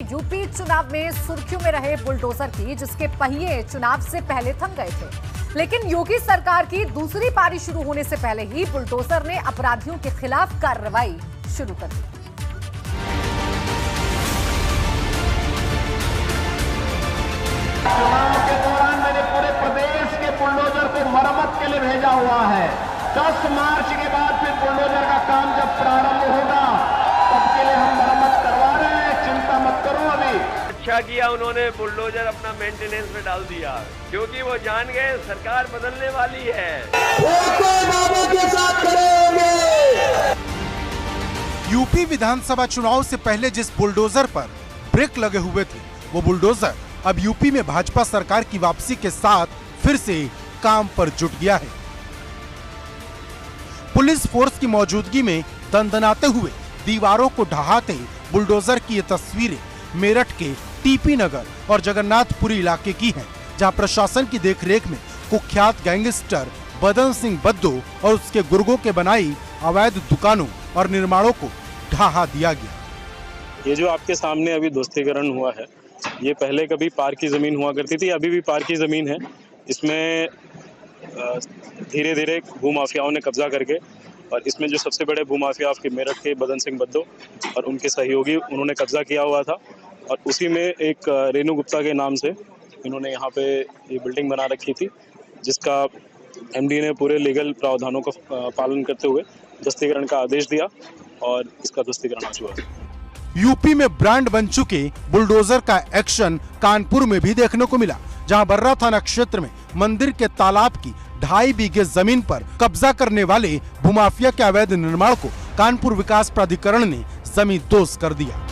UP चुनाव में सुर्खियों में रहे बुलडोजर की, जिसके पहिए चुनाव से पहले थम गए थे, लेकिन योगी सरकार की दूसरी पारी शुरू होने से पहले ही बुलडोजर ने अपराधियों के खिलाफ कार्रवाई शुरू कर दी। चुनाव के दौरान मैंने पूरे प्रदेश के बुलडोजर को मरम्मत के लिए भेजा हुआ है। 10 मार्च के बाद फिर बुलडोजर का काम जब प्रारंभ होगा तब के लिए हम मरम्मत करवा रहे हैं, चिंता मत करो। अभी अच्छा किया उन्होंने बुलडोजर अपना मेंटेनेंस में डाल दिया, क्योंकि वो जान गए सरकार बदलने वाली है। बाबा के साथ खड़े होंगे। यूपी विधानसभा चुनाव से पहले जिस बुलडोजर पर ब्रेक लगे हुए थे, वो बुलडोजर अब यूपी में भाजपा सरकार की वापसी के साथ फिर से काम पर जुट गया है। पुलिस फोर्स की मौजूदगी में दंदनाते हुए दीवारों को ढहाते बुलडोजर की ये तस्वीरें मेरठ के टीपी नगर और जगन्नाथपुरी इलाके की हैं, जहां प्रशासन की देखरेख में कुख्यात गैंगस्टर बदन सिंह बद्दो और उसके गुर्गों के बनाई अवैध दुकानों और निर्माणों को ढहा दिया गया। ये जो आपके सामने अभी ध्वस्तीकरण हुआ है, ये पहले कभी पार्क की जमीन हुआ करती थी, अभी भी पार्क की जमीन है। इसमें धीरे धीरे भूमाफियाओं ने कब्जा करके, और इसमें जो सबसे बड़े भूमाफिया आपके मेरठ के बदन सिंह बद्दो और उनके सहयोगी, उन्होंने कब्जा किया हुआ था। और उसी में एक रेणु गुप्ता के नाम से इन्होंने यहाँ पे ये बिल्डिंग बना रखी थी, जिसका एमडी ने पूरे लीगल प्रावधानों का पालन करते हुए ध्वस्तीकरण का आदेश दिया और इसका ध्वस्तीकरण आज हुआ। यूपी में ब्रांड बन चुके बुलडोजर का एक्शन कानपुर में भी देखने को मिला, जहां बर्रा थाना क्षेत्र में मंदिर के तालाब की 2.5 बीघे जमीन पर कब्जा करने वाले भूमाफिया के अवैध निर्माण को कानपुर विकास प्राधिकरण ने जमींदोज कर दिया।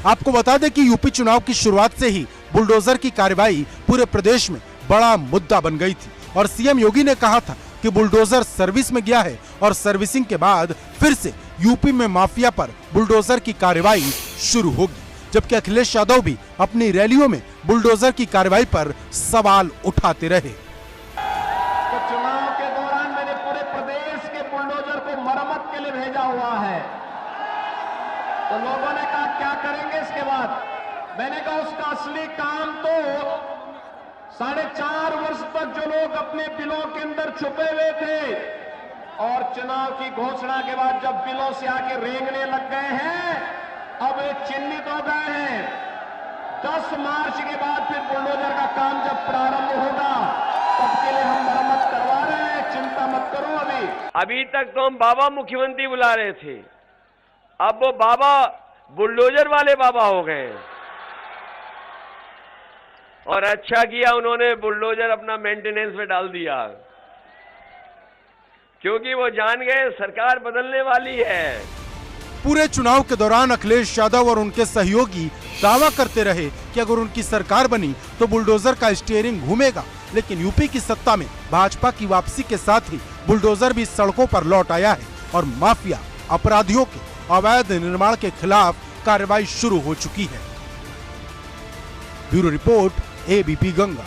आपको बता दें कि यूपी चुनाव की शुरुआत से ही बुलडोजर की कार्रवाई पूरे प्रदेश में बड़ा मुद्दा बन गई थी और सीएम योगी ने कहा था कि बुलडोजर सर्विस में गया है और सर्विसिंग के बाद फिर से यूपी में माफिया पर बुलडोजर की कार्रवाई शुरू होगी, जबकि अखिलेश यादव भी अपनी रैलियों में बुलडोजर की कार्रवाई पर सवाल उठाते रहे। तो चुनाव के दौरान मैंने पूरे प्रदेश के बुलडोजर को मरम्मत के लिए भेजा हुआ है। तो लोगों ने कहा क्या करेंगे इसके बाद? मैंने कहा उसका असली काम तो 4.5 वर्ष तक जो लोग अपने बिलों के अंदर छुपे हुए थे और चुनाव की घोषणा के बाद जब बिलों से आके रेंगने लग गए हैं, अब ये चिन्हित हो गए हैं। 10 मार्च के बाद फिर बुलडोजर का काम जब प्रारंभ होगा तब के लिए हम मरम्मत करवा रहे हैं, चिंता मत करो। अभी तक तो हम बाबा मुख्यमंत्री बुला रहे थे, अब वो बाबा बुलडोजर वाले बाबा हो गए। और अच्छा किया उन्होंने बुलडोजर अपना मेंटेनेंस में डाल दिया, क्योंकि वो जान गए सरकार बदलने वाली है। पूरे चुनाव के दौरान अखिलेश यादव और उनके सहयोगी दावा करते रहे कि अगर उनकी सरकार बनी तो बुलडोजर का स्टीयरिंग घूमेगा, लेकिन यूपी की सत्ता में भाजपा की वापसी के साथ ही बुलडोजर भी सड़कों पर लौट आया है और माफिया अपराधियों के अवैध निर्माण के खिलाफ कार्रवाई शुरू हो चुकी है। Bureau report, ABP Ganga.